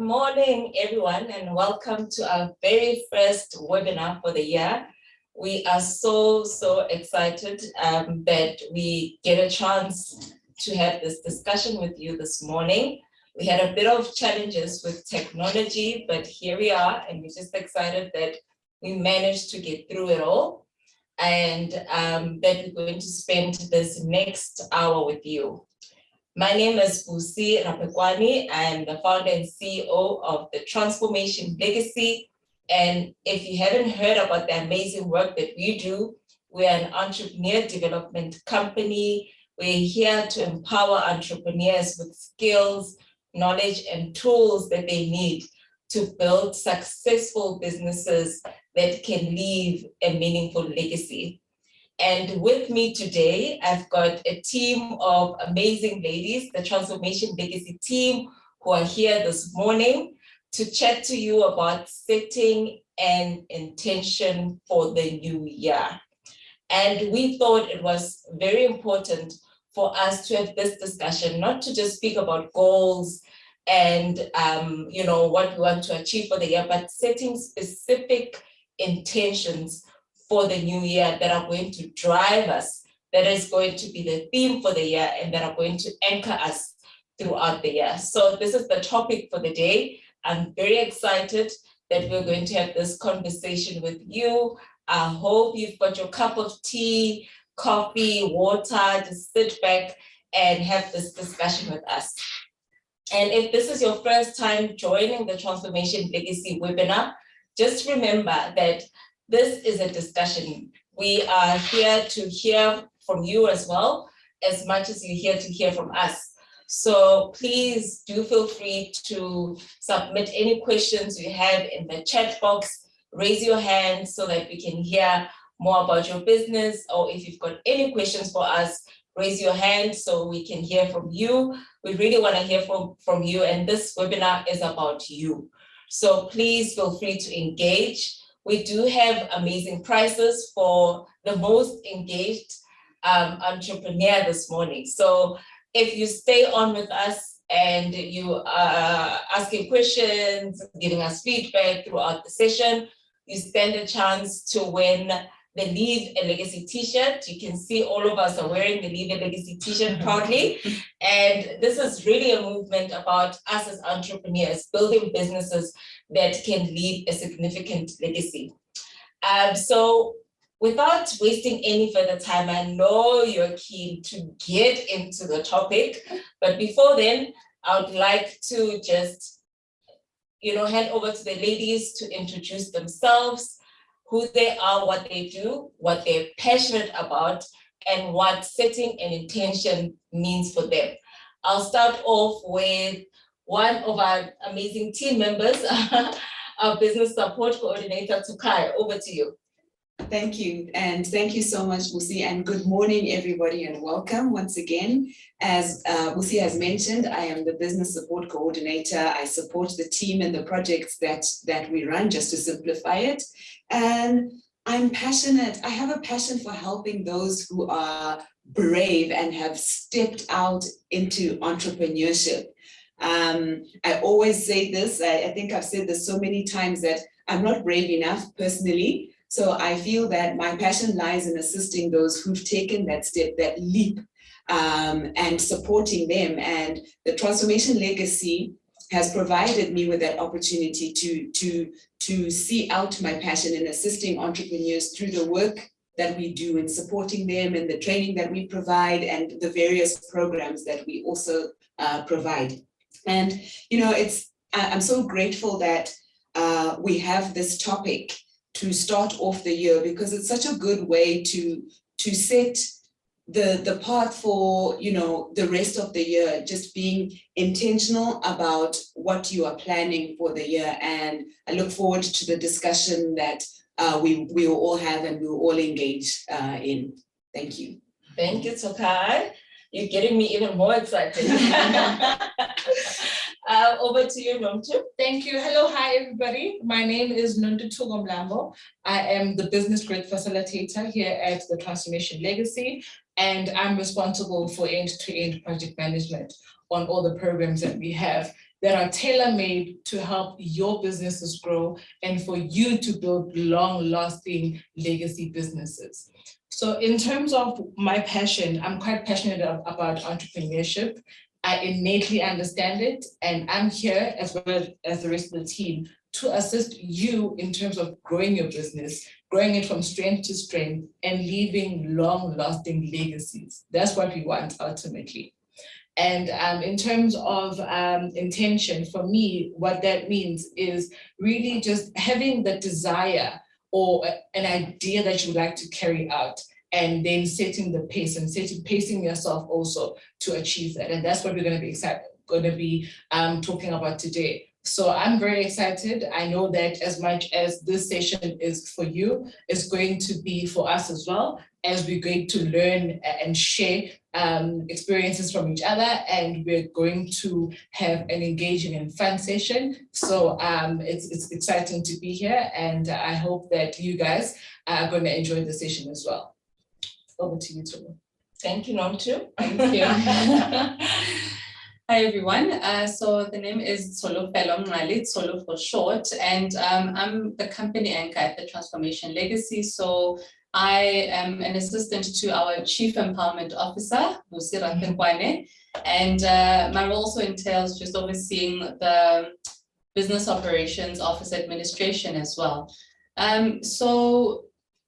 morning, everyone, and welcome to our very first webinar for the year. We are so excited that we get a chance to have this discussion with you this morning. We had a bit of challenges with technology, but here we are, and we're just excited that we managed to get through it all, and that we're going to spend this next hour with you. My name is Busi Rapekwani. I am the founder and CEO of the Transformation Legacy. And if you haven't heard about the amazing work that we do, we're an entrepreneur development company. We're here to empower entrepreneurs with skills, knowledge, and tools that they need to build successful businesses that can leave a meaningful legacy. And with me today, I've got a team of amazing ladies, the Transformation Legacy team, who are here this morning to chat to you about setting an intention for the new year. And we thought it was very important for us to have this discussion, not to just speak about goals and what we want to achieve for the year, but setting specific intentions for the new year that are going to drive us, that is going to be the theme for the year, and that are going to anchor us throughout the year. So this is the topic for the day. I'm very excited that we're going to have this conversation with you. I hope you've got your cup of tea, coffee, water, just sit back and have this discussion with us. And if this is your first time joining the Transformation Legacy webinar, just remember that this is a discussion. We are here to hear from you as well, as much as you're here to hear from us. So please do feel free to submit any questions you have in the chat box. Raise your hand so that we can hear more about your business, or if you've got any questions for us, raise your hand so we can hear from you. We really want to hear from you, and this webinar is about you. So please feel free to engage. We do have amazing prizes for the most engaged entrepreneur this morning. So if you stay on with us and you are asking questions, giving us feedback throughout the session, you stand a chance to win the Leave a Legacy t-shirt. You can see all of us are wearing the Leave a Legacy t-shirt proudly. And this is really a movement about us as entrepreneurs, building businesses that can leave a significant legacy. So without wasting any further time, I know you're keen to get into the topic, but before then, I would like to just, hand over to the ladies to introduce themselves, who they are, what they do, what they're passionate about, and what setting an intention means for them. I'll start off with one of our amazing team members, our business support coordinator, Tukai. Over to you. Thank you. And thank you so much, Busi. And good morning, everybody, and welcome once again. As Busi has mentioned, I am the business support coordinator. I support the team and the projects that we run, just to simplify it. And I'm passionate. I have a passion for helping those who are brave and have stepped out into entrepreneurship. I always say this, I think I've said this so many times, that I'm not brave enough personally. So I feel that my passion lies in assisting those who've taken that step, that leap, and supporting them. And the Transformation Legacy has provided me with that opportunity to see out my passion in assisting entrepreneurs through the work that we do in supporting them, and the training that we provide, and the various programs that we also provide. And, I'm so grateful that we have this topic to start off the year, because it's such a good way to set the path for, the rest of the year, just being intentional about what you are planning for the year. And I look forward to the discussion that we will all have and we will all engage in. Thank you. Thank you, Tokai. You're getting me even more excited. Over to you, Nontu. Thank you. Hello, hi, everybody. My name is Nontu Tugomlambo. I am the business growth facilitator here at the Transformation Legacy, and I'm responsible for end-to-end project management on all the programs that we have that are tailor-made to help your businesses grow and for you to build long-lasting legacy businesses. So in terms of my passion, I'm quite passionate about entrepreneurship. I innately understand it, and I'm here as well as the rest of the team to assist you in terms of growing your business, growing it from strength to strength, and leaving long-lasting legacies. That's what we want ultimately. And in terms of intention, for me, what that means is really just having the desire or an idea that you would like to carry out, and then setting the pace and pacing yourself also to achieve that. And that's what we're going to be talking about today. So I'm very excited. I know that as much as this session is for you, it's going to be for us as well, as we're going to learn and share experiences from each other, and we're going to have an engaging and fun session. So it's exciting to be here, and I hope that you guys are going to enjoy the session as well. Over to you, Tulu. Thank you, Nontu. Thank you. Hi everyone, so the name is Tsolo Pelomnali, Tsolo for short, and I'm the company anchor at the Transformation Legacy. So I am an assistant to our Chief Empowerment Officer, Lucy Ratekwane, and my role also entails just overseeing the Business Operations Office Administration as well. So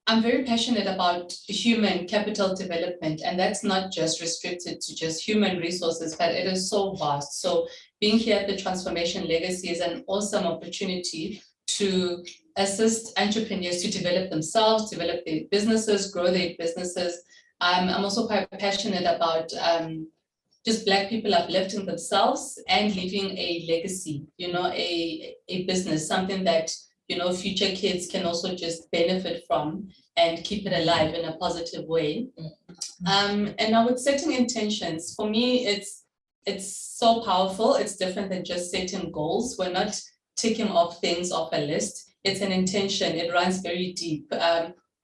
I'm very passionate about human capital development, and that's not just restricted to just human resources, but it is so vast. So being here at the Transformation Legacy is an awesome opportunity to assist entrepreneurs to develop themselves, develop their businesses, grow their businesses. I'm also quite passionate about just Black people uplifting themselves and leaving a legacy, you know, a business, something that, you know, future kids can also just benefit from and keep it alive in a positive way. And now with setting intentions, for me, it's so powerful. It's different than just setting goals. We're not ticking off things off a list. It's an intention. It runs very deep.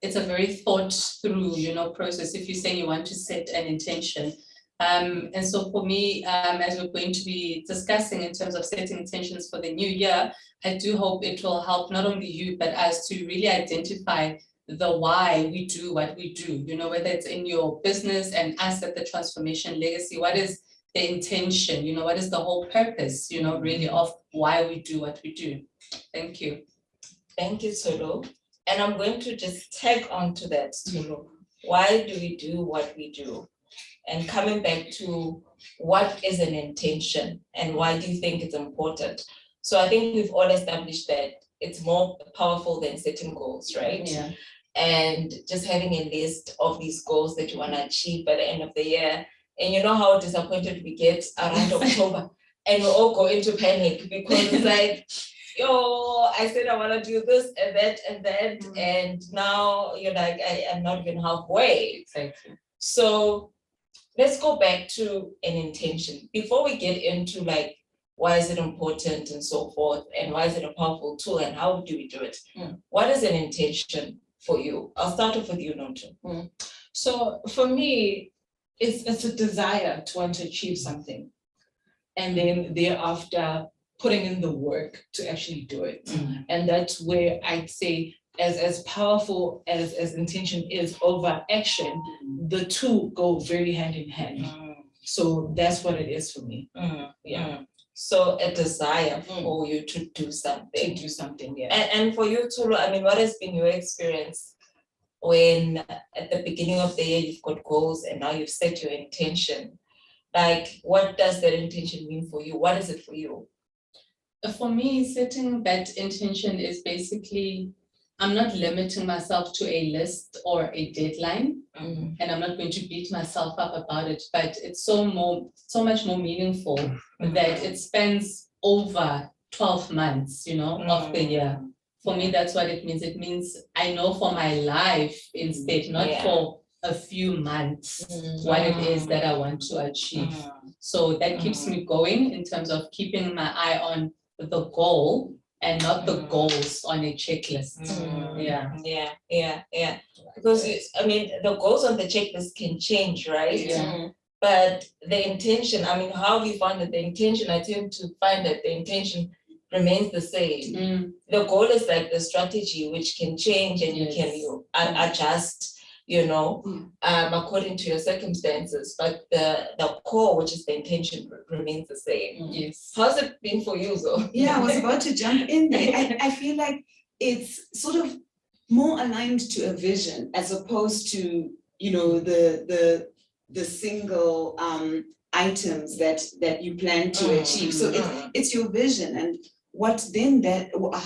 It's a very thought through, you know, process if you're saying you want to set an intention. And so for me, as we're going to be discussing in terms of setting intentions for the new year, I do hope it will help not only you, but us to really identify the why we do what we do, you know, whether it's in your business and us at the Transformation Legacy, what is the intention, you know, what is the whole purpose, you know, really of why we do what we do. Thank you. Thank you, Tulu. And I'm going to just tag on to that, Tulu. Why do we do what we do? And coming back to what is an intention and why do you think it's important? So I think we've all established that it's more powerful than setting goals, right? Yeah. And just having a list of these goals that you want to achieve by the end of the year. And you know how disappointed we get around October, and we all go into panic because it's like, yo, I said I want to do this and that and that, and now you're like, I am not even halfway. Exactly. So let's go back to an intention before we get into like, why is it important and so forth, and why is it a powerful tool and how do we do it? What is an intention for you? I'll start off with you, Nontu. So for me, it's a desire to want to achieve something, and then thereafter putting in the work to actually do it. And that's where I'd say, as powerful as intention is over action, the two go very hand in hand. So that's what it is for me. Yeah. So a desire for you to do something. Yeah. And for you, Tulu, I mean, what has been your experience when at the beginning of the year you've got goals and now you've set your intention? Like, what does that intention mean for you? What is it for you? For me, setting that intention is basically, I'm not limiting myself to a list or a deadline, and I'm not going to beat myself up about it, but it's so much more meaningful that it spans over 12 months, you know, of the year. For me, that's what it means. It means I know for my life instead, not for a few months, what it is that I want to achieve. So that keeps me going in terms of keeping my eye on the goal and not the goals on a checklist. Yeah. Because I mean, the goals on the checklist can change, right? Yeah. but the intention, I mean, how we found that the intention, I tend to find that the intention remains the same. The goal is like the strategy, which can change and you can adjust, according to your circumstances, but the core, which is the intention, remains the same. Yes. How's it been for you, Zo? Yeah, I was about to jump in there. I feel like it's sort of more aligned to a vision as opposed to, the single items that you plan to achieve. So it's your vision, and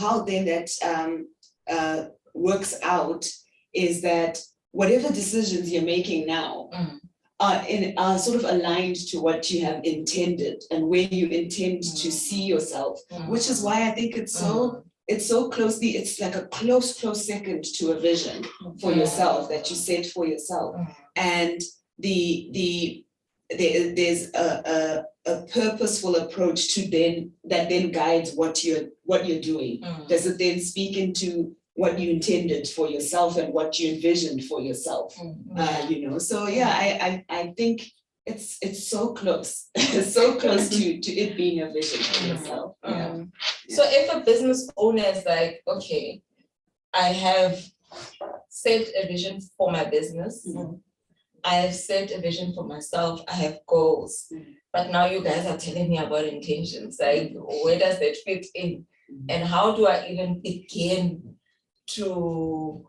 how that works out is that whatever decisions you're making now are sort of aligned to what you have intended and where you intend to see yourself, which is why I think it's so closely, it's like a close second to a vision for yourself that you set for yourself. And there's a purposeful approach to that then guides what you're doing. Does it then speak into what you intended for yourself and what you envisioned for yourself? So yeah, I think it's so close, so close to it being a vision for yourself. So if a business owner is like, okay, I have set a vision for my business, I have set a vision for myself, I have goals, but now you guys are telling me about intentions, like where does that fit in? And how do I even begin to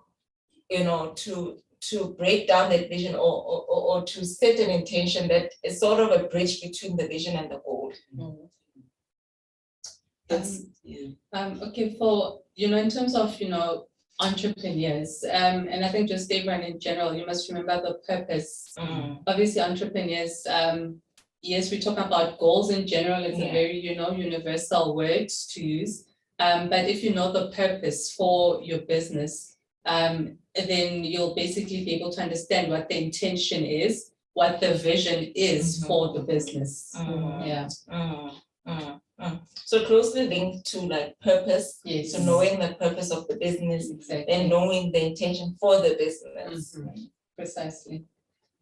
break down that vision or to set an intention that is sort of a bridge between the vision and the goal? Okay, for in terms of entrepreneurs, and I think just everyone in general, you must remember the purpose. Obviously, entrepreneurs, yes, we talk about goals in general. It's a very universal word to use. But if you know the purpose for your business, then you'll basically be able to understand what the intention is, what the vision is for the business. So closely linked to like purpose. Yes. So knowing the purpose of the business, and knowing the intention for the business. Precisely.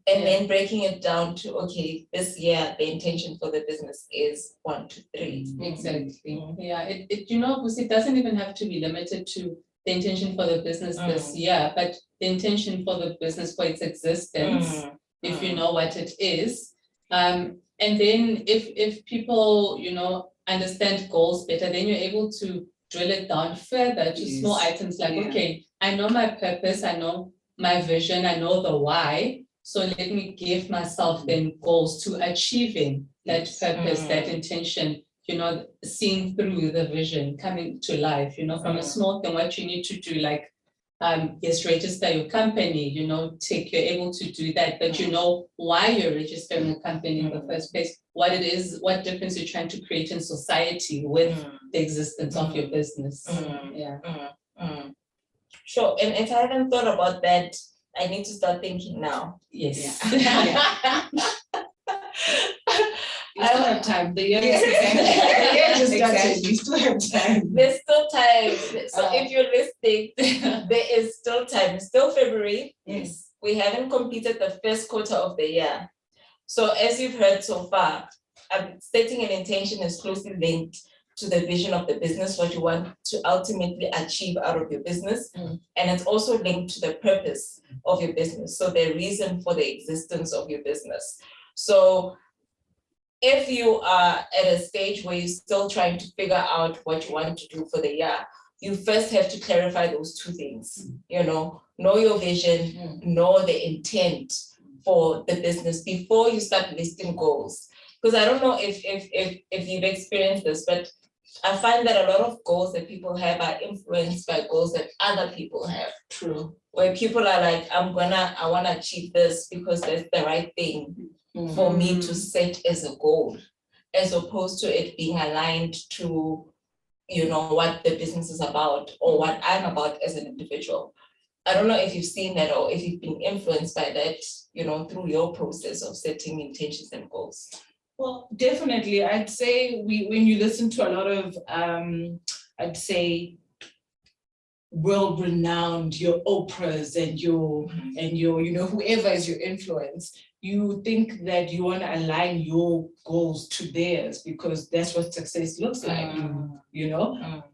And then breaking it down to, okay, this year the intention for the business is 1, 2, 3. Exactly. Yeah. It doesn't even have to be limited to the intention for the business this year, but the intention for the business for its existence, if you know what it is. And then if people, understand goals better, then you're able to drill it down further to small items like, okay, I know my purpose, I know my vision, I know the why. So let me give myself then goals to achieving that purpose, that intention, seeing through the vision, coming to life, from a small thing, what you need to do, like, register your company, you're able to do that, but you know why you're registering a company in the first place, what it is, what difference you're trying to create in society with the existence of your business. Sure, and if I haven't thought about that, I need to start thinking now. Yes. You still have time. The year just started. You still have time. There's still time. So if you're listening, there is still time. It's still February. Yes. We haven't completed the first quarter of the year. So as you've heard so far, setting an intention is closely linked to the vision of the business, what you want to ultimately achieve out of your business. And it's also linked to the purpose of your business. So the reason for the existence of your business. So if you are at a stage where you're still trying to figure out what you want to do for the year, you first have to clarify those two things. Know your vision, know the intent for the business before you start listing goals. Because I don't know if you've experienced this, but I find that a lot of goals that people have are influenced by goals that other people have. True. Where people are like, I want to achieve this because that's the right thing for me to set as a goal, as opposed to it being aligned to, what the business is about or what I'm about as an individual. I don't know if you've seen that or if you've been influenced by that, through your process of setting intentions and goals. Well, definitely. I'd say when you listen to a lot of, I'd say, world-renowned, your Oprahs and your, whoever is your influence, you think that you want to align your goals to theirs because that's what success looks like,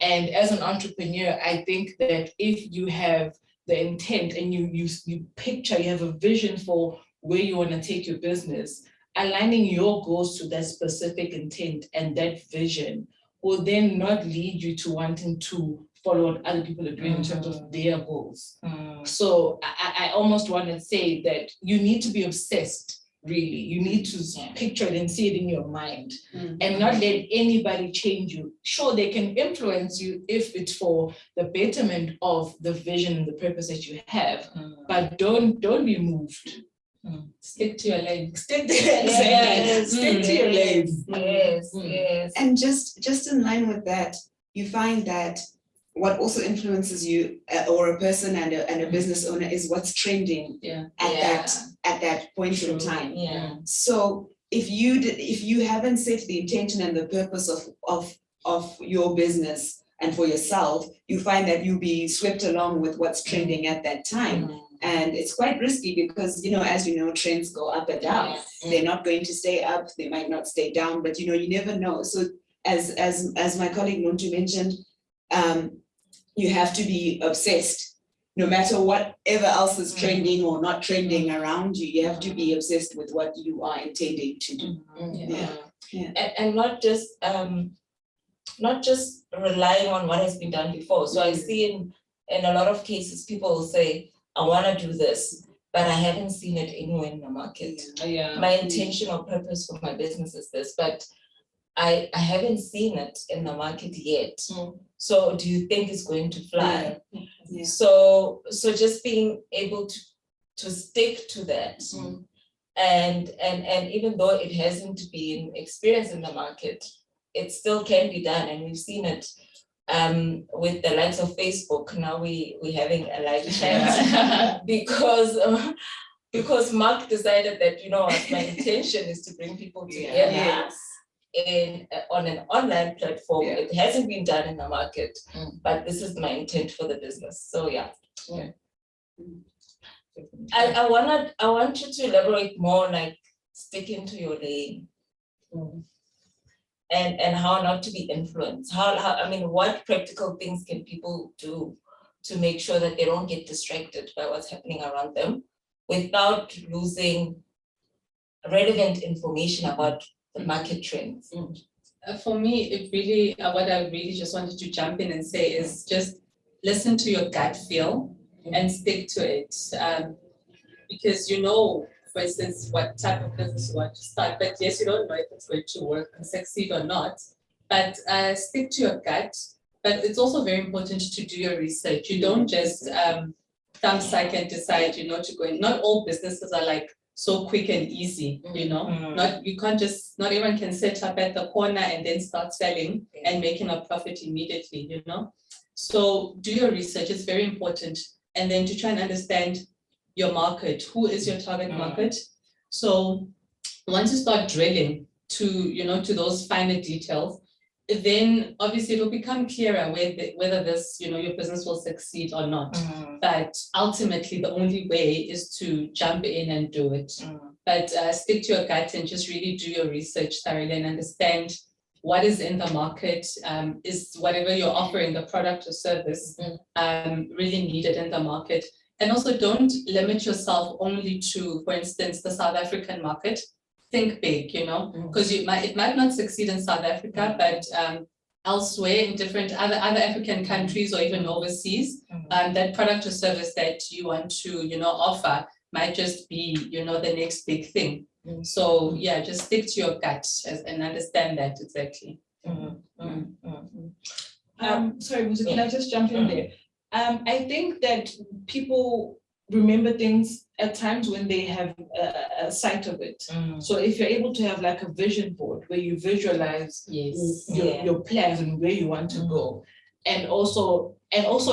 And as an entrepreneur, I think that if you have the intent and you picture, you have a vision for where you want to take your business, aligning your goals to that specific intent and that vision will then not lead you to wanting to follow what other people are doing in terms of their goals. So I almost want to say that you need to be obsessed, really. You need to picture it and see it in your mind and not let anybody change you. Sure, they can influence you if it's for the betterment of the vision and the purpose that you have, but don't be moved. Stick to your lane. Stick to your lane. Yes. And just in line with that, you find that what also influences you or a person and a business owner is what's trending at that point in time. Yeah. So if you haven't set the intention and the purpose of your business and for yourself, you find that you'll be swept along with what's trending at that time. And it's quite risky because, as you know, trends go up and down. They're not going to stay up, they might not stay down, but you never know. So as my colleague Muntu mentioned, you have to be obsessed. No matter whatever else is trending or not trending around you, you have to be obsessed with what you are intending to do. And not just relying on what has been done before. So I see in a lot of cases, people will say, I want to do this, but I haven't seen it anywhere in the market. My intention or purpose for my business is this, but I haven't seen it in the market yet. So do you think it's going to fly? So just being able to stick to that. And even though it hasn't been experienced in the market, it still can be done. And we've seen it with the likes of Facebook. Now we're having a live chat because Mark decided that, my intention is to bring people together on an online platform. It hasn't been done in the market, but this is my intent for the business. So I want you to elaborate more, like sticking to your lane. And how not to be influenced. What practical things can people do to make sure that they don't get distracted by what's happening around them without losing relevant information about the market trends? For me, it really, what I really just wanted to jump in and say is just listen to your gut feel and stick to it. Because for instance, what type of business you want to start, but yes, you don't know if it's going to work and succeed or not, but stick to your gut. But it's also very important to do your research. You don't just thumb psych and decide, to go in. Not all businesses are like so quick and easy, not everyone can set up at the corner and then start selling and making a profit immediately, So do your research, it's very important. And then to try and understand your market, who is your target market? So once you start drilling to those finer details, then obviously it will become clearer whether this, your business will succeed or not. But ultimately the only way is to jump in and do it. But stick to your gut and just really do your research thoroughly and understand what is in the market. Is whatever you're offering, the product or service, really needed in the market? And also don't limit yourself only to, for instance, the South African market. Think big, because it might not succeed in South Africa, but elsewhere in different other African countries or even overseas, that product or service that you want to, offer might just be, the next big thing. So just stick to your gut and understand that exactly. Sorry, Muzi, can I just jump in there? I think that people remember things at times when they have a sight of it. So if you're able to have like a vision board where you visualize your plans and where you want to go, and also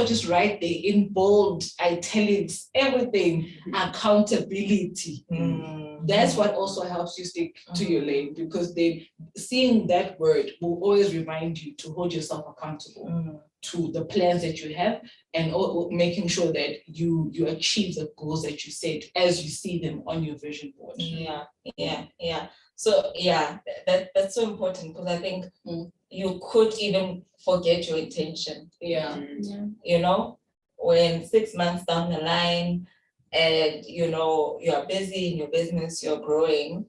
just write there in bold, italics, everything, accountability. That's what also helps you stick to your lane, because seeing that word will always remind you to hold yourself accountable. to the plans that you have, and making sure that you achieve the goals that you set as you see them on your vision board. Yeah. So that's so important, because I think you could even forget your intention. You know, when 6 months down the line, and you know you are busy in your business, you're growing,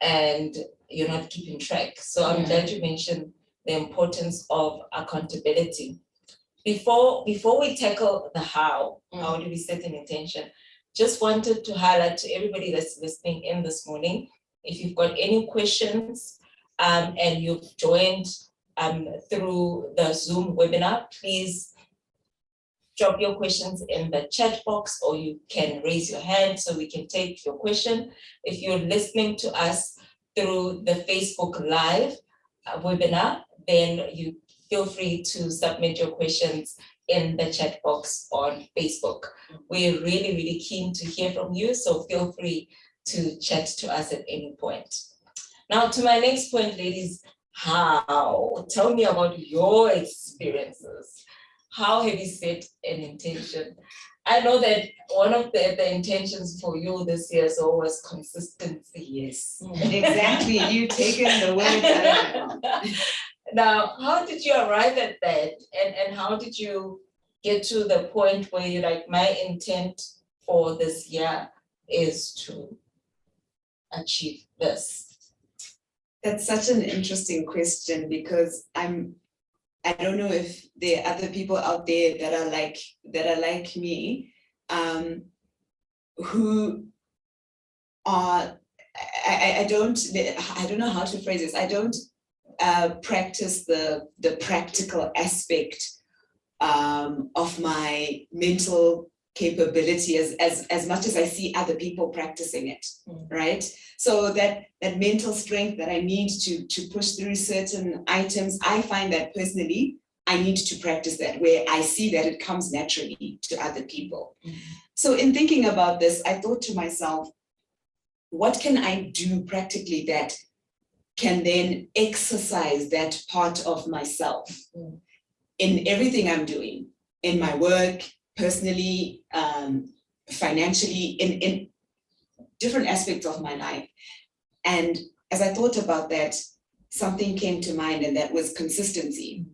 and you're not keeping track. So I'm glad you mentioned the importance of accountability. Before we tackle the how do we set an intention, just wanted to highlight to everybody that's listening in this morning, if you've got any questions and you've joined through the Zoom webinar, please drop your questions in the chat box, or you can raise your hand so we can take your question. If you're listening to us through the Facebook Live webinar, then you feel free to submit your questions in the chat box on Facebook. We're really, really keen to hear from you, so feel free to chat to us at any point. Now, to my next point, ladies, how? Tell me about your experiences. How have you set an intention? I know that one of the intentions for you this year is always consistency. Yes, exactly. You've taken the words out of my mouth. Now, how did you arrive at that? And how did you get to the point where you're like, my intent for this year is to achieve this? That's such an interesting question, because I don't know if there are other people out there that are like me, who are, I don't know how to phrase this. I don't practice the practical aspect of my mental capability as much as I see other people practicing it, right? So that mental strength that I need to push through certain items, I find that personally, I need to practice that, where I see that it comes naturally to other people. So in thinking about this, I thought to myself, what can I do practically that can then exercise that part of myself in everything I'm doing, in my work, personally, financially, in different aspects of my life. And as I thought about that, something came to mind, and that was consistency.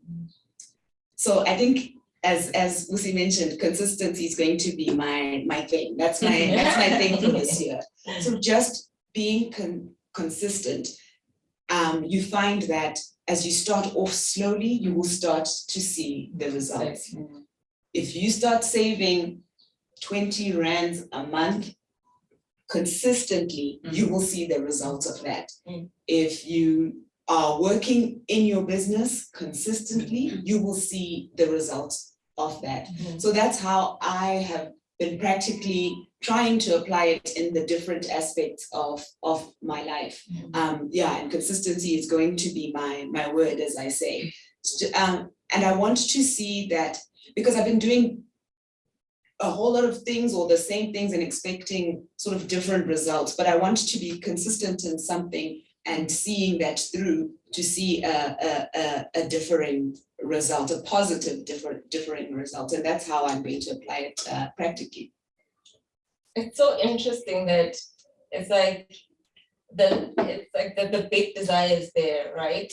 So I think, as Musi mentioned, consistency is going to be my thing. That's my thing for this year. So just being consistent, you find that as you start off slowly, you will start to see the results. If you start saving 20 rands a month consistently, you will see the results of that. If you are working in your business consistently, you will see the results of that. So that's how I have been practically trying to apply it in the different aspects of my life. And consistency is going to be my word, as I say. And I want to see that, because I've been doing a whole lot of things or the same things and expecting sort of different results, but I want to be consistent in something and seeing that through to see a differing result, a positive differing result. And that's how I'm going to apply it practically. It's so interesting that it's like the big desire is there, right?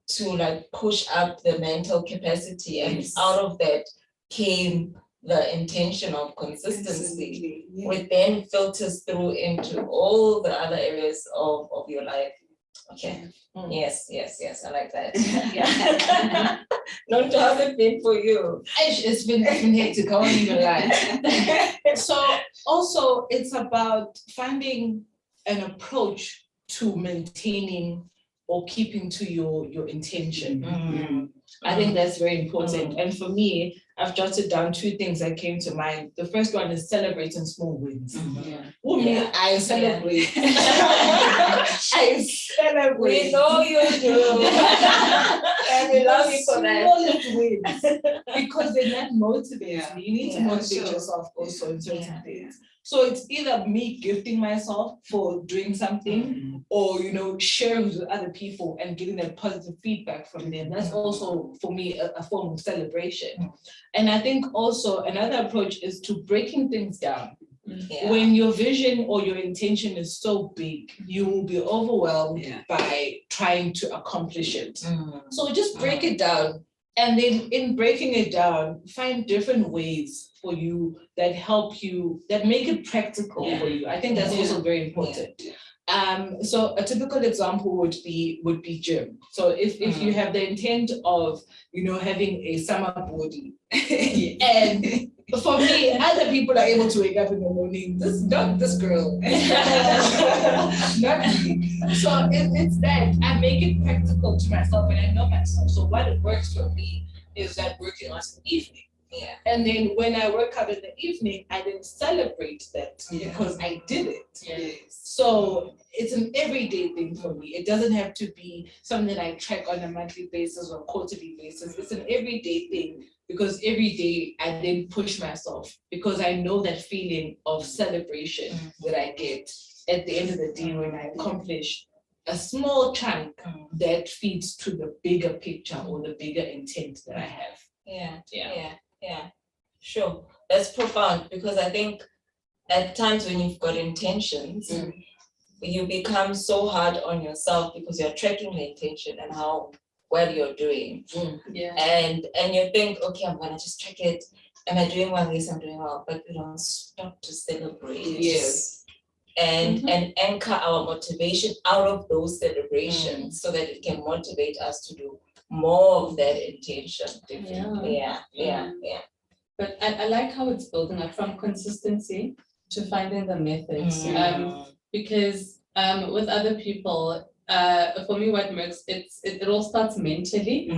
To like push up the mental capacity, and out of that came the intention of consistency, which then filters through into all the other areas of your life. Okay. Yes, I like that. Yeah. Not to have it been for you. It's been hectic, I won't even lie. So also it's about finding an approach to maintaining or keeping to your intention. I think that's very important. And for me, I've jotted down two things that came to mind. The first one is celebrating small wins. I celebrate. I celebrate. We know you do. And we love you for that. Smallest wins. Because then that motivates me. You need to motivate yourself also in certain things. So it's either me gifting myself for doing something or, sharing with other people and getting that positive feedback from them. That's also for me, a form of celebration. And I think also another approach is to breaking things down. Yeah. When your vision or your intention is so big, you will be overwhelmed by trying to accomplish it. So just break it down. And then in breaking it down, find different ways for you that help you, that make it practical for you. I think that's also very important. So a typical example would be gym. So if you have the intent of, having a summer body, and for me, other people are able to wake up in the morning. Not this girl, not me. So it's that I make it practical to myself, and I know myself. So what it works for me is that working on an evening. Yeah. And then when I work out in the evening, I then celebrate that because I did it. Yes. So it's an everyday thing for me. It doesn't have to be something I track on a monthly basis or quarterly basis. It's an everyday thing because every day I then push myself because I know that feeling of celebration that I get at the end of the day when I accomplish a small chunk that feeds to the bigger picture or the bigger intent that I have. Yeah. Sure. That's profound because I think at times when you've got intentions, you become so hard on yourself because you're tracking the intention and how well you're doing. And you think, okay, I'm gonna just track it. Am I doing well? Yes, I'm doing well. But we don't stop to celebrate. Yes. And anchor our motivation out of those celebrations so that it can motivate us to do more of that intention. Yeah. But I like how it's building up from consistency to finding the methods. Because with other people, for me, what works, it all starts mentally.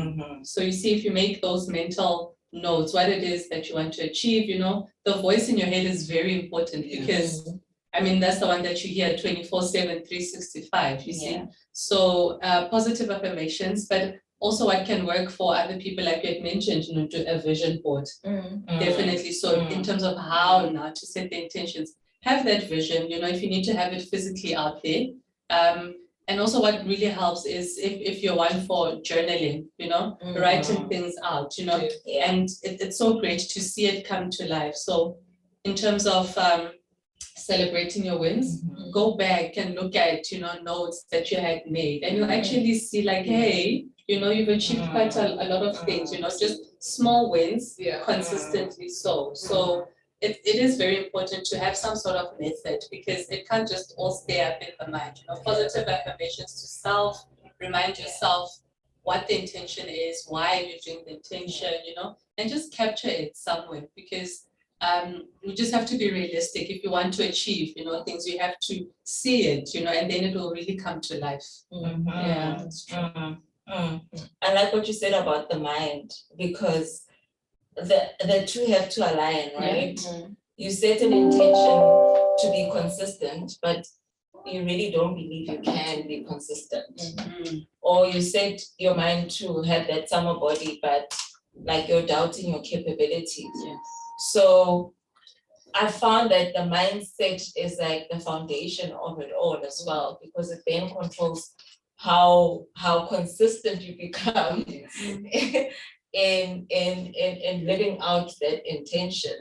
So you see, if you make those mental notes, what it is that you want to achieve, the voice in your head is very important because that's the one that you hear 24/7, 365, you see. So positive affirmations, but also what can work for other people, like you had mentioned, do a vision board. Definitely. So in terms of how now to set the intentions, have that vision, if you need to have it physically out there. And also what really helps is if you're one for journaling, writing things out, and it's so great to see it come to life. So in terms of celebrating your wins, go back and look at, notes that you had made, and you'll actually see like, hey, you've achieved quite a lot of things, just small wins consistently. So it is very important to have some sort of method because it can't just all stay up in the mind. Positive affirmations to self, remind yourself what the intention is, why you're doing the intention, and just capture it somewhere because you just have to be realistic. If you want to achieve, things, you have to see it, and then it will really come to life. Yeah, that's true. I like what you said about the mind because the two have to align, right? You set an intention to be consistent, but you really don't believe you can be consistent. Or you set your mind to have that summer body, but like you're doubting your capabilities. So I found that the mindset is like the foundation of it all as well, because it then controls how consistent you become in living out that intention.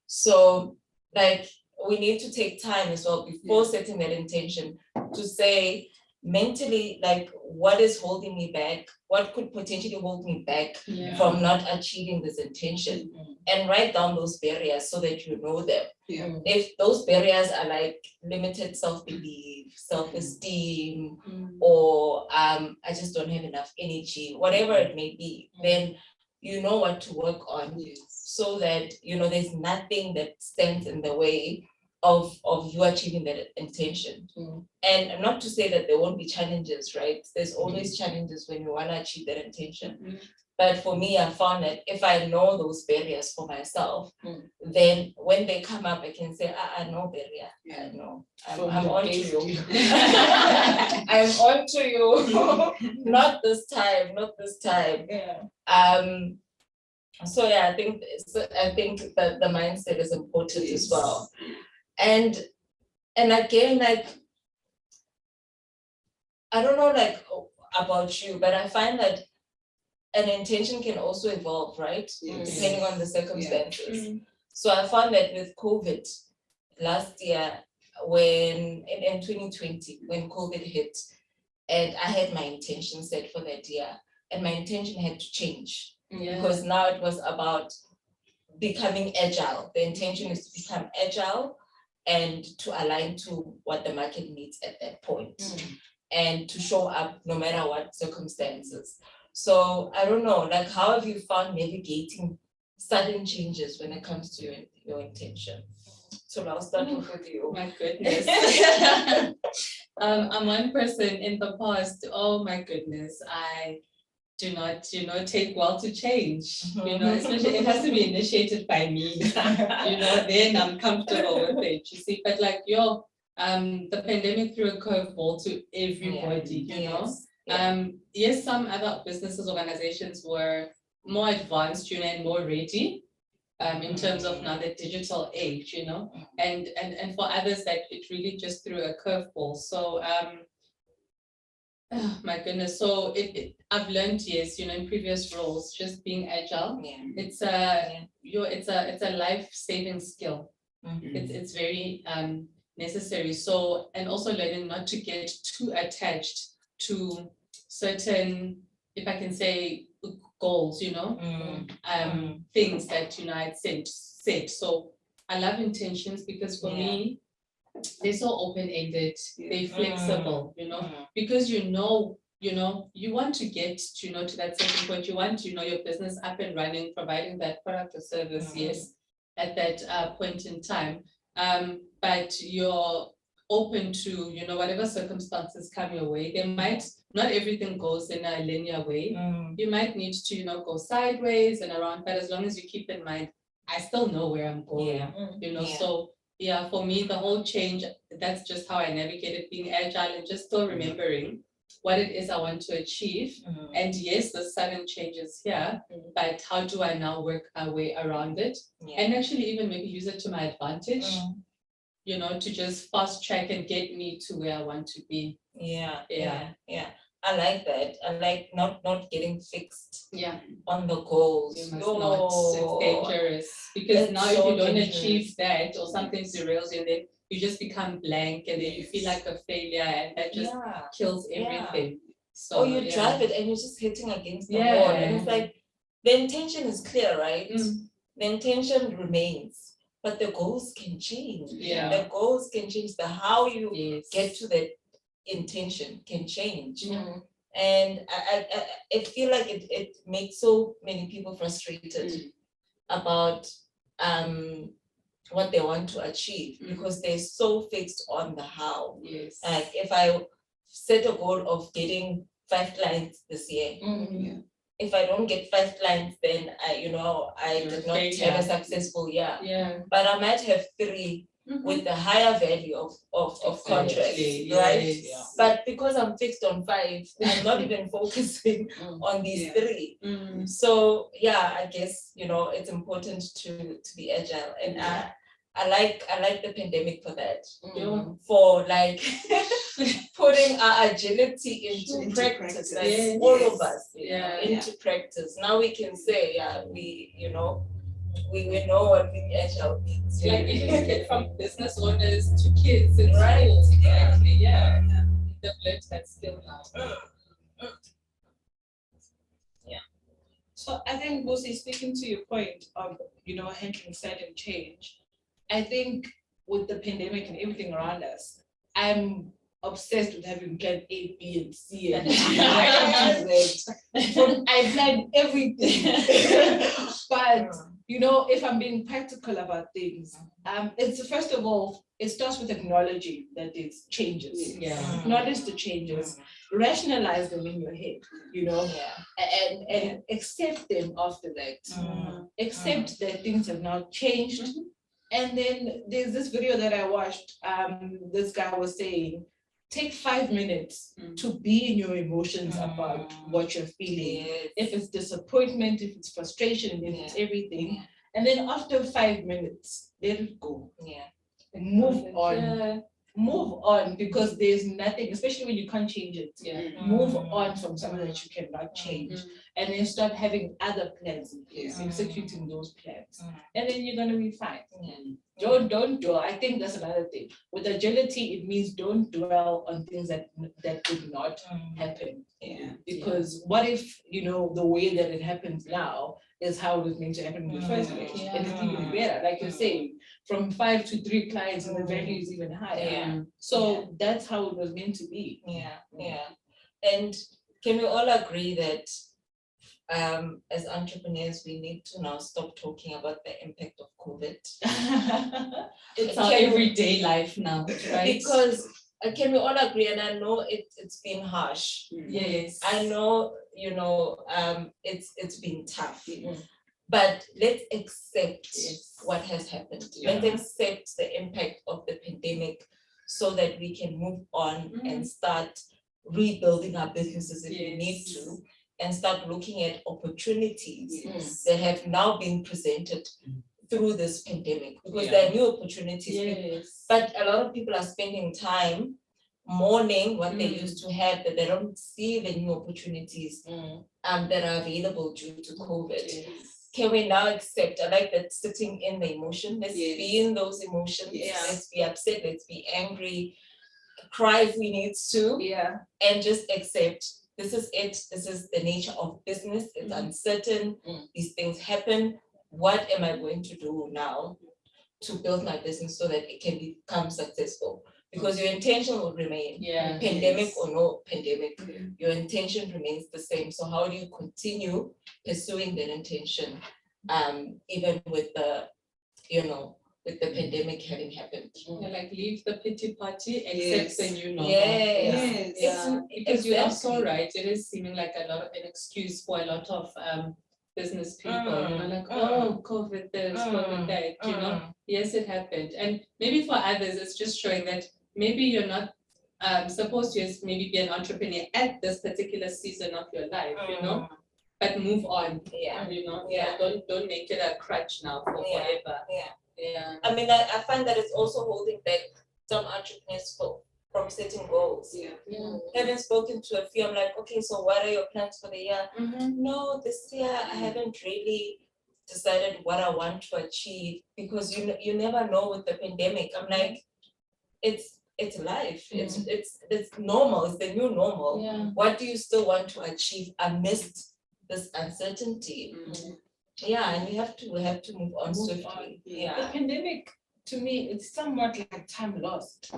So like we need to take time as well before setting that intention to say mentally, like, what is holding me back? What could potentially hold me back from not achieving this intention? And write down those barriers so that you know them. If those barriers are like limited self-belief, self-esteem, or I just don't have enough energy, whatever it may be, then you know what to work on so that, there's nothing that stands in the way of you achieving that intention. And not to say that there won't be challenges, right? There's always challenges when you want to achieve that intention. But for me, I found that if I know those barriers for myself, then when they come up, I can say, no barrier. I know. I'm on to you. I'm on to you. Not this time. So I think that the mindset is important as well. And again, like, I don't know, like, about you, but I find that an intention can also evolve, right? Yes. Depending on the circumstances. Mm. So I found that with COVID last year, when in 2020, when COVID hit, and I had my intention set for that year, and my intention had to change Yeah. because now it was about becoming agile. The intention is to become agile and to align to what the market needs at that point, and to show up no matter what circumstances. So I don't know, like, how have you found navigating sudden changes when it comes to your intention? So I'll start off with you. My goodness. I'm one person in the past, oh my goodness, I do not, take well to change, especially it has to be initiated by me, then I'm comfortable with it, you see, but like, the pandemic threw a curveball to everybody, yes, some other businesses, organizations were more advanced, and more ready, in terms of now the digital age, and for others that it really just threw a curveball. So oh my goodness. So I've learned, yes, in previous roles, just being agile. Yeah. It's it's a life-saving skill. Mhm. It's very necessary. So, and also learning not to get too attached to certain, if I can say, goals, things that I'd said. So I love intentions because for me, they're so open-ended, they're flexible, because you want to get to that certain point. You want your business up and running, providing that product or service, yes, at that point in time. But you're open to whatever circumstances come your way. They might not everything goes in a linear way. You might need to go sideways and around, but as long as you keep in mind, I still know where I'm going. So yeah, for me, the whole change, that's just how I navigated being agile and just still remembering what it is I want to achieve. And yes, the sudden changes here, but how do I now work my way around it? And actually even maybe use it to my advantage, to just fast track and get me to where I want to be. Yeah. I like that. I like not getting fixed on the goals. You must not. It's dangerous. Because It's now so if you don't dangerous. achieve that or something derails you, and then you just become blank and then you feel like a failure and that just kills everything. So or you drive it and you're just hitting against the wall. And it's like the intention is clear, right? The intention remains, but the goals can change. The goals can change. The how you get to the intention can change. And I feel like it makes so many people frustrated about what they want to achieve because they're so fixed on the how. Like if I set a goal of getting 5 clients this year, if I don't get 5 clients, then I did not have a successful year. But I might have 3 with the higher value of contracts, right? But because I'm fixed on 5, I'm not even focusing on these 3. So yeah, I guess it's important to be agile, and I like the pandemic for that. For like putting our agility into practice, like all of us, into practice. Now we can say, we know what being agile means. Like even get from business owners to kids in schools. Exactly. They've learned that skill now. So I think, Bosi, speaking to your point of, handling sudden change, I think with the pandemic and everything around us, I'm obsessed with having plan A, B, and C. And I plan everything. But, if I'm being practical about things, it's first of all, it starts with acknowledging that it's changes. Acknowledge the changes, rationalize them in your head, and accept them after that. Accept that things have now changed. And then there's this video that I watched. This guy was saying, take 5 minutes to be in your emotions about what you're feeling. If it's disappointment, if it's frustration, if it's everything. And then after 5 minutes, let it go. And move on. move on, because there's nothing, especially when you can't change it. Yeah. Move on from something that you cannot change, and then start having other plans in place, executing those plans, and then you're gonna be fine. Don't dwell. I think that's another thing. With agility, it means don't dwell on things that did not happen. Because what if, the way that it happens now is how it was meant to happen in the first place? And it's even better. Like you're saying, from 5 to 3 clients, and the value is even higher. So that's how it was meant to be. And can we all agree that as entrepreneurs, we need to now stop talking about the impact of COVID? It's our everyday life now, right? Because can we all agree? And I know it's been harsh. Yes. I know, it's been tough. But let's accept what has happened. Let's accept the impact of the pandemic so that we can move on and start rebuilding our businesses if we need to, and start looking at opportunities that have now been presented through this pandemic, because there are new opportunities. But a lot of people are spending time mourning what they used to have, that they don't see the new opportunities that are available due to COVID. Can we now accept? I like that, sitting in the emotion. Let's be in those emotions. Let's be upset. Let's be angry. Cry if we need to. And just accept. This is it. This is the nature of business. It's uncertain. These things happen. What am I going to do now to build my business so that it can become successful? Because your intention will remain, pandemic or no pandemic, your intention remains the same. So how do you continue pursuing that intention, even with the, with the pandemic having happened? Like leave the pity party, accept the new normal. Because you are so right. It is seeming like an excuse for a lot of business people, like, oh, COVID this, COVID that, yes, it happened. And maybe for others, it's just showing that maybe you're not supposed to maybe be an entrepreneur at this particular season of your life, but move on. Don't make it a crutch now for forever. I mean, I find that it's also holding back some entrepreneurs from setting goals. Having spoken to a few, I'm like, okay, so what are your plans for the year? No, this year I haven't really decided what I want to achieve, because you never know with the pandemic. I'm like, it's life. It's normal. It's the new normal. What do you still want to achieve amidst this uncertainty? And we have to move on swiftly. The pandemic, to me, it's somewhat like time lost.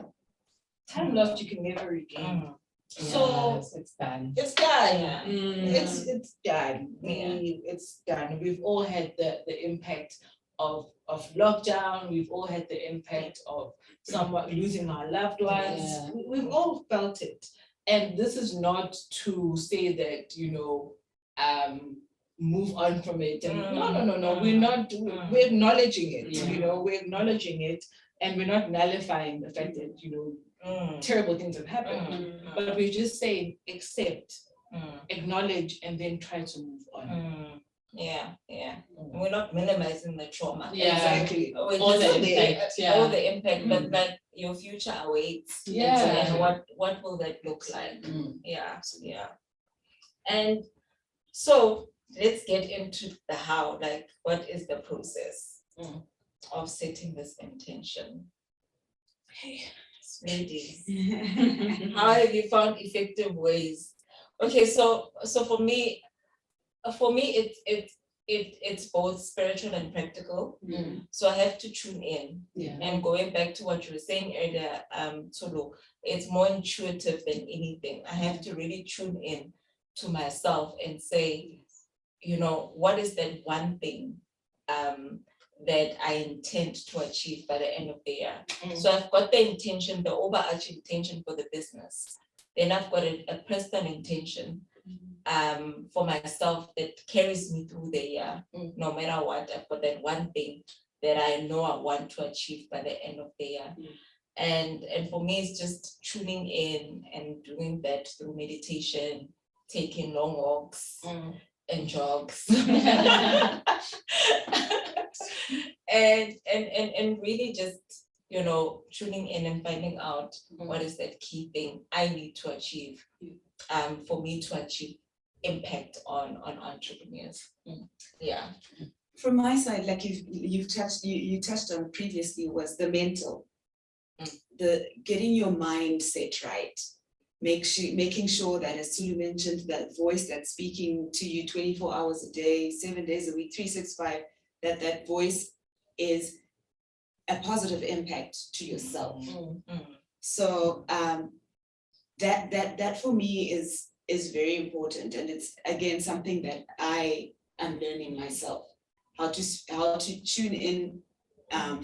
Time lost you can never regain. So it's done. It's done. It's done. It's done. We've all had the impact of lockdown. We've all had the impact of somewhat losing our loved ones. We've all felt it. And this is not to say that, move on from it. And no. We're not. We're acknowledging it. We're acknowledging it, and we're not nullifying the fact that terrible things have happened. But we're just saying accept, acknowledge, and then try to move on. We're not minimizing the trauma. Exactly. All the impact, but your future awaits. And what will that look like? And so let's get into the how. Like, what is the process of setting this intention? Ladies, how have you found effective ways? Okay, so for me, it's both spiritual and practical. So I have to tune in. And going back to what you were saying earlier, Tulu, it's more intuitive than anything. I have to really tune in to myself and say, what is that one thing that I intend to achieve by the end of the year? So I've got the intention, the overarching intention for the business. Then I've got a personal intention for myself that carries me through the year. No matter what, I've got that one thing that I know I want to achieve by the end of the year. And for me, it's just tuning in and doing that through meditation, taking long walks and jogs. and really just tuning in and finding out what is that key thing I need to achieve, for me to achieve impact on entrepreneurs. Yeah. From my side, like you touched on previously, was the mental, the getting your mindset right, making sure that, as Sulu mentioned, that voice that's speaking to you 24 hours a day, 7 days a week, 365, that voice is a positive impact to yourself. So that for me is very important, and it's again something that I am learning myself, how to tune in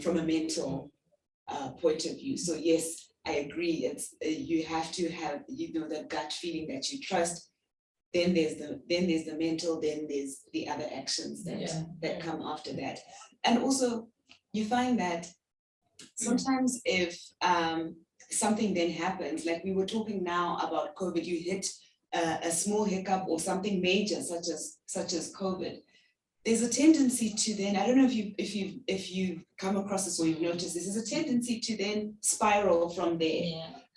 from a mental point of view. So yes, I agree. It's you have to have that gut feeling that you trust. Then there's the mental. Then there's the other actions that come after that. And also, you find that sometimes if something then happens, like we were talking now about COVID, you hit a small hiccup or something major, such as COVID. There's a tendency to then, I don't know if you've come across this or you've noticed this, there's a tendency to then spiral from there,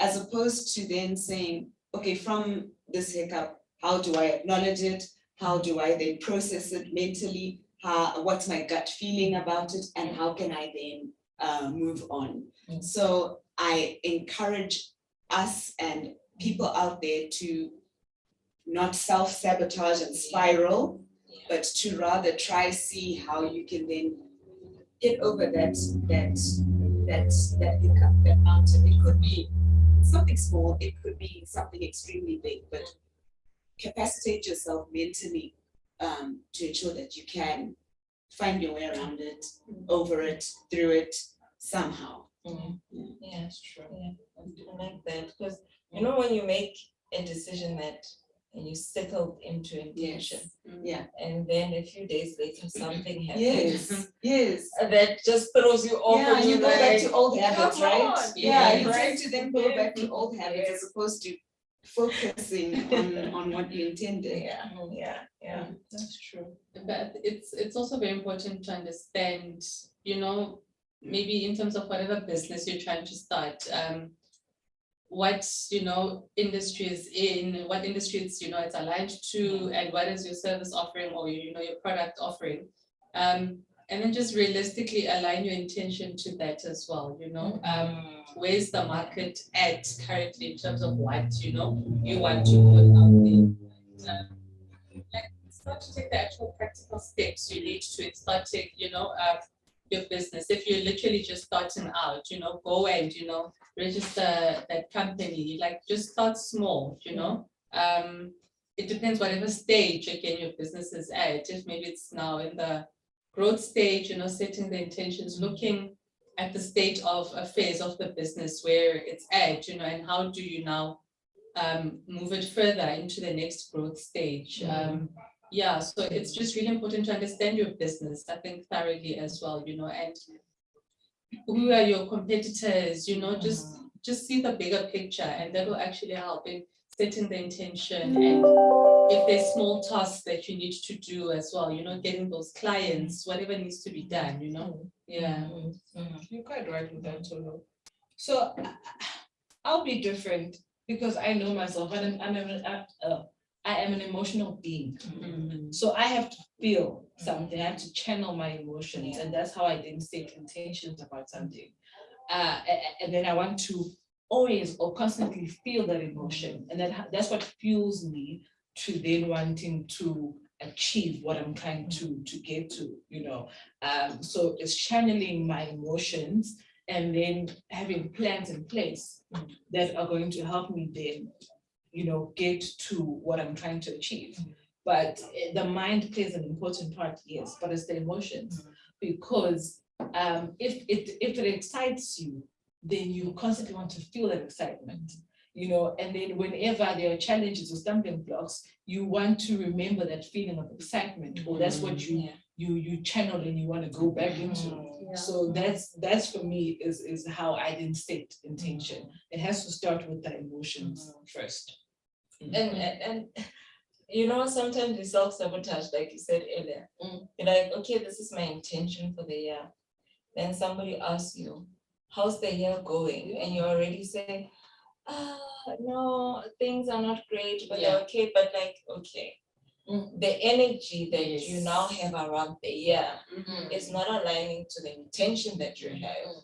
as opposed to then saying, okay, from this hiccup, how do I acknowledge it? How do I then process it mentally? What's my gut feeling about it? And how can I then move on? So I encourage us and people out there to not self-sabotage and spiral, but to rather try see how you can then get over that hiccup, that mountain. It could be something small, it could be something extremely big, but capacitate yourself mentally to ensure that you can find your way around it, over it, through it, somehow. Yeah, it's true. Yeah, I like that, because when you make a decision and you settled into intention, and then a few days later something happens. Yes. That just throws you off. Yeah, you go back to old habits, right? Yeah, you tend to then go back to old habits as opposed to focusing on what you intended. Yeah. That's true. But it's also very important to understand, maybe in terms of whatever business you're trying to start, what industry is in, what industry it's aligned to, and what is your service offering or your product offering, and then just realistically align your intention to that as well. Where's the market at currently in terms of what you want to put out there. Start to take the actual practical steps you need to start your business. If you're literally just starting out, go and register that company, like just start small. It depends whatever stage again your business is at. If maybe it's now in the growth stage, setting the intentions, looking at the state of affairs of the business where it's at, and how do you now move it further into the next growth stage. So it's just really important to understand your business, I think, thoroughly as well, and who are your competitors, just see the bigger picture, and that will actually help in setting the intention. And if there's small tasks that you need to do as well, getting those clients, whatever needs to be done, You're quite right with that, Tolu. So I'll be different because I know myself, and I am an emotional being. So I have to feel something. I have to channel my emotions, and that's how I then set intentions about something. And then I want to always or constantly feel that emotion, and that's what fuels me to then wanting to achieve what I'm trying to get to. So it's channeling my emotions and then having plans in place that are going to help me then get to what I'm trying to achieve. But the mind plays an important part, yes, but it's the emotions, because if it excites you, then you constantly want to feel that excitement, and then whenever there are challenges or stumbling blocks, you want to remember that feeling of excitement, or that's what you channel and you want to go back into. So that's for me is how I then set intention. It has to start with the emotions first. And sometimes we self-sabotage, like you said earlier. You're like, okay, this is my intention for the year. Then somebody asks you, how's the year going? And you're already saying, no, things are not great, but they're okay. But like, okay, the energy that you now have around the year is not aligning to the intention that you have.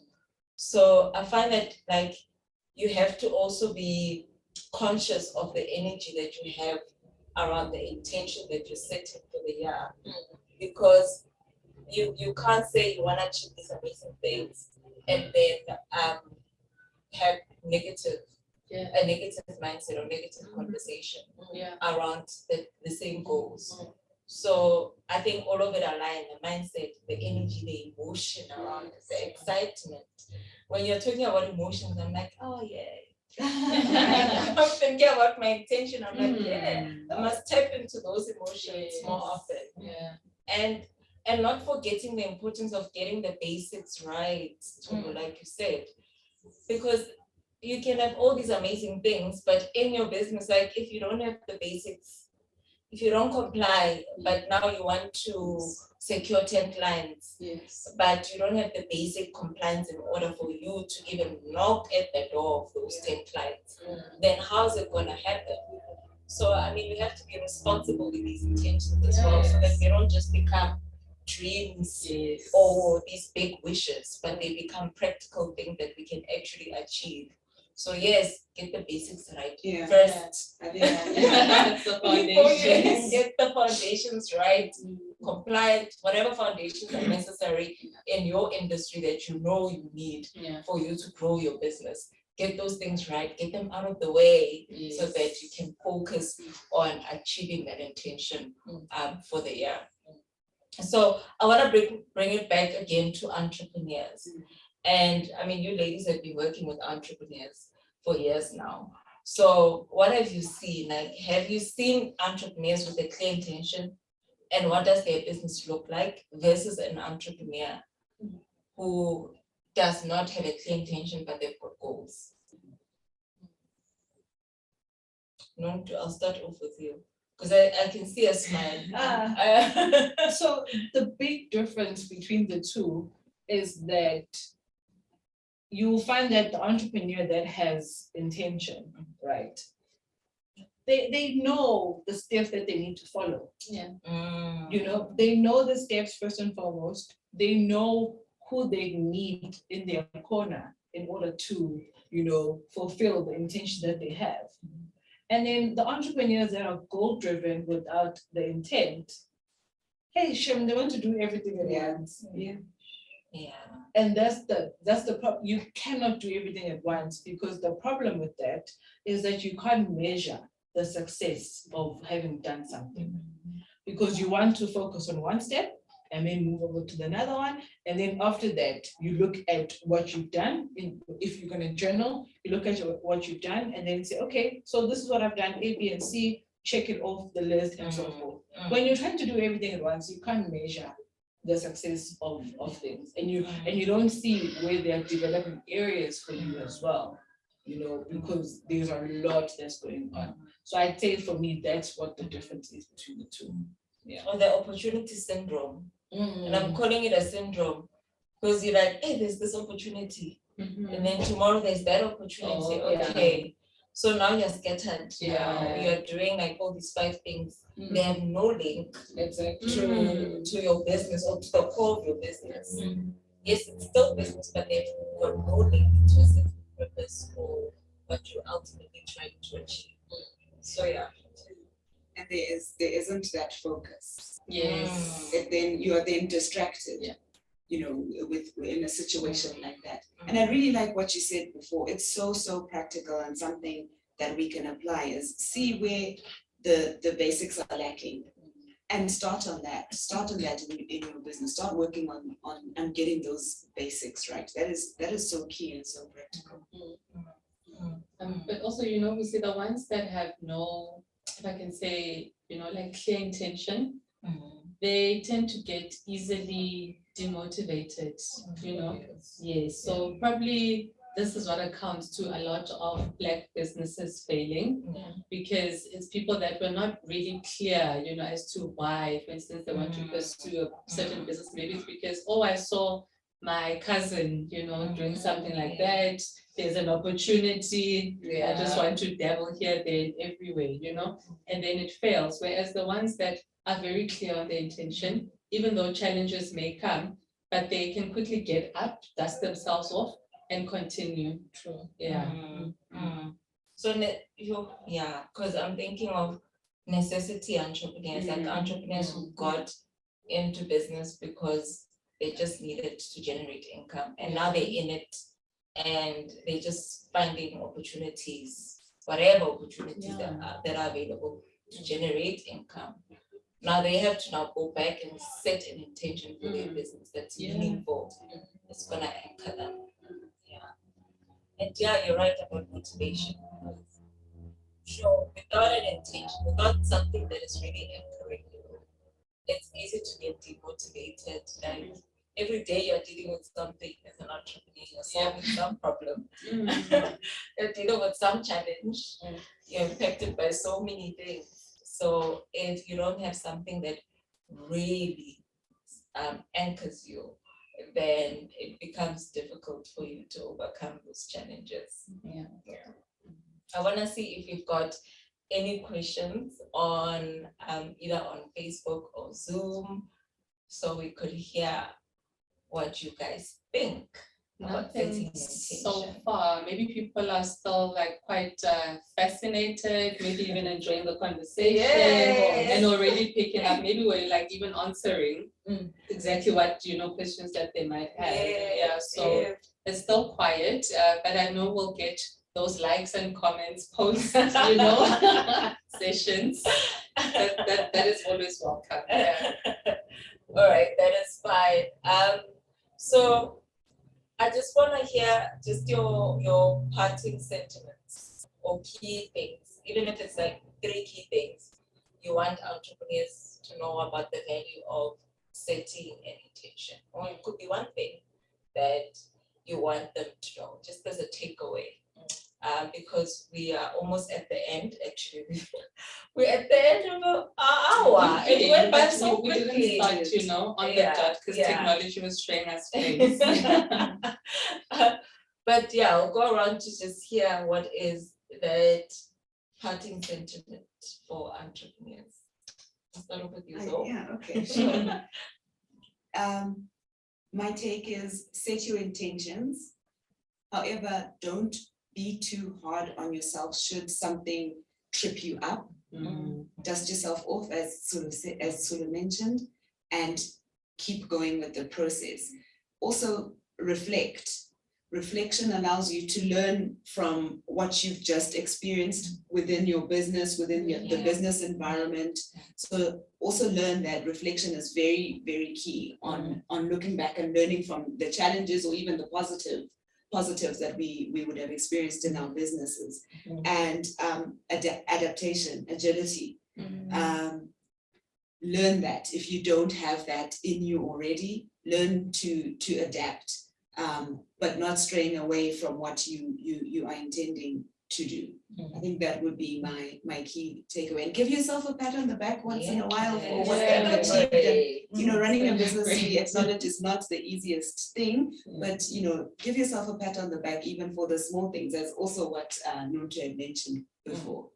So I find that like you have to also be conscious of the energy that you have around the intention that you're setting for the year, because you can't say you want to achieve these amazing things and then have a negative mindset or negative conversation around the same goals. So I think all of it align, the mindset, the energy, the emotion around it, the excitement. When you're talking about emotions, I'm like, oh yeah. I'm thinking about my intention. I'm like, yeah, I must tap into those emotions more often. And not forgetting the importance of getting the basics right, like you said, because you can have all these amazing things, but in your business, like if you don't have the basics, if you don't comply, but now you want to secure 10 clients, but you don't have the basic compliance in order for you to even knock at the door of those 10 clients, then how's it going to happen? So, I mean, we have to be responsible with these intentions as well, so that they don't just become dreams or these big wishes, but they become practical things that we can actually achieve. So yes, get the basics right first. I think That's the Before you foundation. get the foundations right, compliant, whatever foundations are necessary in your industry that you know you need for you to grow your business. Get those things right, get them out of the way so that you can focus on achieving that intention for the year. So I want to bring it back again to entrepreneurs. And I mean, you ladies have been working with entrepreneurs for years now. So what have you seen? Like, have you seen entrepreneurs with a clear intention? And what does their business look like versus an entrepreneur who does not have a clear intention, but they've got goals? No, I'll start off with you, because I can see a smile. So the big difference between the two is that you find that the entrepreneur that has intention, right? They know the steps that they need to follow. You know, they know the steps first and foremost. They know who they need in their corner in order to, you know, fulfill the intention that they have. And then the entrepreneurs that are goal driven without the intent, hey, Shem, they want to do everything at once. And that's the problem. You cannot do everything at once, because the problem with that is that you can't measure the success of having done something, because you want to focus on one step and then move over to another one. And then after that, you look at what you've done. If you're going to journal, you look at what you've done and then say, okay, so this is what I've done, A, B, and C, check it off the list and so forth. When you're trying to do everything at once, you can't measure the success of things. And you don't see where there are development areas for you as well, you know, because there's a lot that's going on. So I'd say for me, that's what the difference is between the two. Or the opportunity syndrome. And I'm calling it a syndrome because you're like, hey, there's this opportunity. And then tomorrow there's that opportunity. Okay. So now you're scattered. You're doing like all these 5 things. They have no link to your business or to the core of your business. Yes, it's still business, but they've got no link to a certain purpose or what you're ultimately trying to achieve. So and there isn't that focus. Yes. Then you are then distracted. You know, in a situation like that. And I really like what you said before. It's so practical, and something that we can apply is see where the basics are lacking and start on that in your business. Start working on getting those basics right. That is so key and so practical. But also, you know, we see the ones that have no, if I can say, you know, like clear intention, they tend to get easily demotivated, you know. Yes. So probably this is what accounts to a lot of Black businesses failing, because it's people that were not really clear, you know, as to why, for instance, they want to pursue a certain business. Maybe it's because, oh, I saw my cousin, doing something like that. There's an opportunity. I just want to dabble here, there, everywhere, and then it fails. Whereas the ones that are very clear on their intention, even though challenges may come, but they can quickly get up, dust themselves off, and continue. True. Yeah. So, because I'm thinking of necessity entrepreneurs, like entrepreneurs who got into business because they just needed to generate income, and now they're in it and they're just finding opportunities, whatever opportunities that are available to generate income. Now they have to now go back and set an intention for their business that's meaningful, that's gonna anchor them. And you're right about motivation. Sure, without an intention, without something that is really anchoring you, it's easy to get demotivated. And every day you're dealing with something as an entrepreneur, you're solving some problem, you're dealing with some challenge, you're impacted by so many things. So if you don't have something that really anchors you, then it becomes difficult for you to overcome those challenges. I want to see if you've got any questions on either on Facebook or Zoom, so we could hear what you guys think about setting Nothing intention. so far. Maybe people are still like quite fascinated, maybe even enjoying the conversation, and already picking up. Maybe we're like even answering exactly what questions that they might have. So it's still quiet, but I know we'll get those likes and comments, posts, sessions. That is always welcome. All right, that is fine. So I just want to hear just your parting sentiments or key things, even if it's like 3 key things you want entrepreneurs to know about the value of setting an intention. Or it could be one thing that you want them to know, just as a takeaway. Because we are almost at the end, actually. We're at the end of an hour. It went by so we quickly. didn't start, on the dot, because technology was showing us things. But I'll go around to just hear what is that parting sentiment for entrepreneurs. I'll start off with you, Zoe. Okay, sure. My take is set your intentions. However, don't be too hard on yourself should something trip you up. Dust yourself off, as Sulu mentioned, and keep going with the process. Also, reflect. Reflection allows you to learn from what you've just experienced within your business, within the business environment. So also learn that reflection is very, very key on looking back and learning from the challenges or even the positives that we would have experienced in our businesses. And adaptation, agility. Learn that if you don't have that in you already, learn to adapt, but not straying away from what you are intending to do. I think that would be my key takeaway. And give yourself a pat on the back once in a while for what you've achieved. And, running a business, we acknowledge is not the easiest thing, but give yourself a pat on the back even for the small things. That's also what Nonto had mentioned before.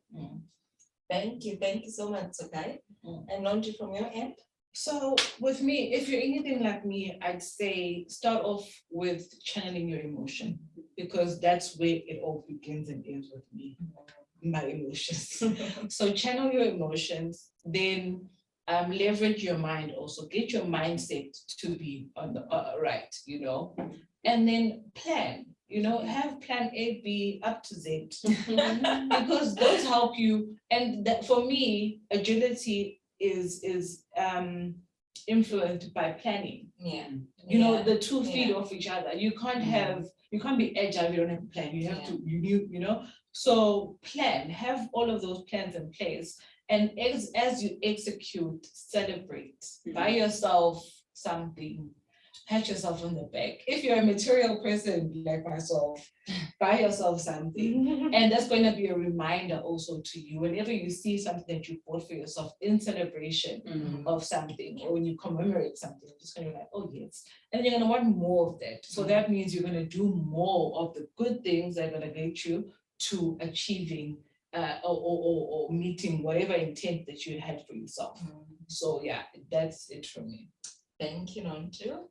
Thank you so much, Sakai. And Nonto, from your end? So with me, if you're anything like me, I'd say start off with channeling your emotion, because that's where it all begins and ends with me, my emotions. So channel your emotions, then leverage your mind also, get your mindset to be on the right, and then plan, have plan A, B, up to Z, because those help you. And that, for me, agility is influenced by planning. The 2 feet off each other. You can't be agile if you don't have a plan. You have to, so plan, have all of those plans in place. And as you execute, celebrate, buy yourself something, pat yourself on the back. If you're a material person like myself, buy yourself something. And that's going to be a reminder also to you. Whenever you see something that you bought for yourself in celebration of something, or when you commemorate something, you're just going to be like, oh yes. And you're going to want more of that. So that means you're going to do more of the good things that are going to get you to achieving or meeting whatever intent that you had for yourself. So yeah, that's it for me. Thank you, Nontu.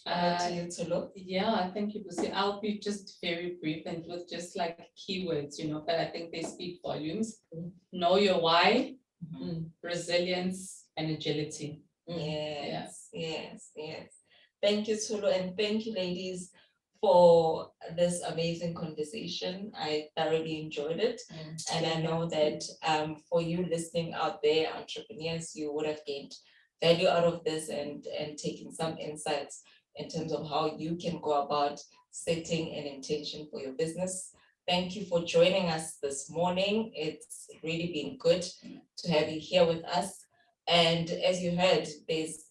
To you, Tulu. Yeah, thank you, Busi. I'll be just very brief and with just like keywords, but I think they speak volumes. Know your why, resilience, and agility. Yes. Thank you, Tulu, and thank you, ladies, for this amazing conversation. I thoroughly enjoyed it. And I know that for you listening out there, entrepreneurs, you would have gained value out of this and taken some insights in terms of how you can go about setting an intention for your business. Thank you for joining us this morning. It's really been good to have you here with us. And as you heard, there's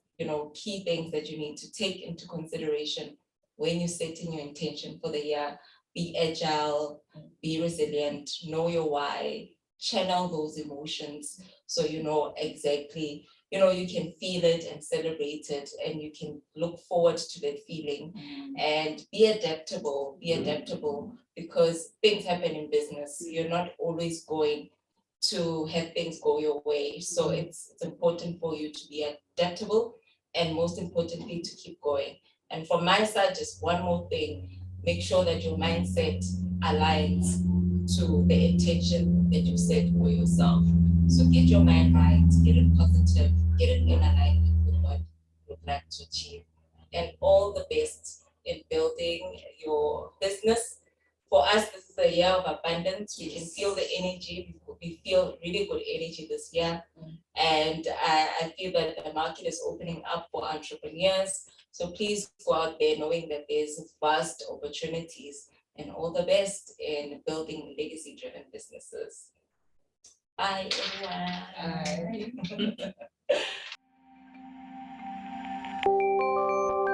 key things that you need to take into consideration when you're setting your intention for the year. Be agile, be resilient, know your why, channel those emotions so you know exactly, you can feel it and celebrate it, and you can look forward to that feeling. And be adaptable, because things happen in business. You're not always going to have things go your way. So it's important for you to be adaptable, and most importantly, to keep going. And from my side, just one more thing, make sure that your mindset aligns to the intention that you set for yourself. So get your mind right, get it positive, get it in alignment with what you'd like to achieve. And all the best in building your business. For us, this is a year of abundance. We can feel the energy. We feel really good energy this year. And I feel that the market is opening up for entrepreneurs. So please go out there knowing that there's vast opportunities, and all the best in building legacy-driven businesses. Bye, everyone. Bye.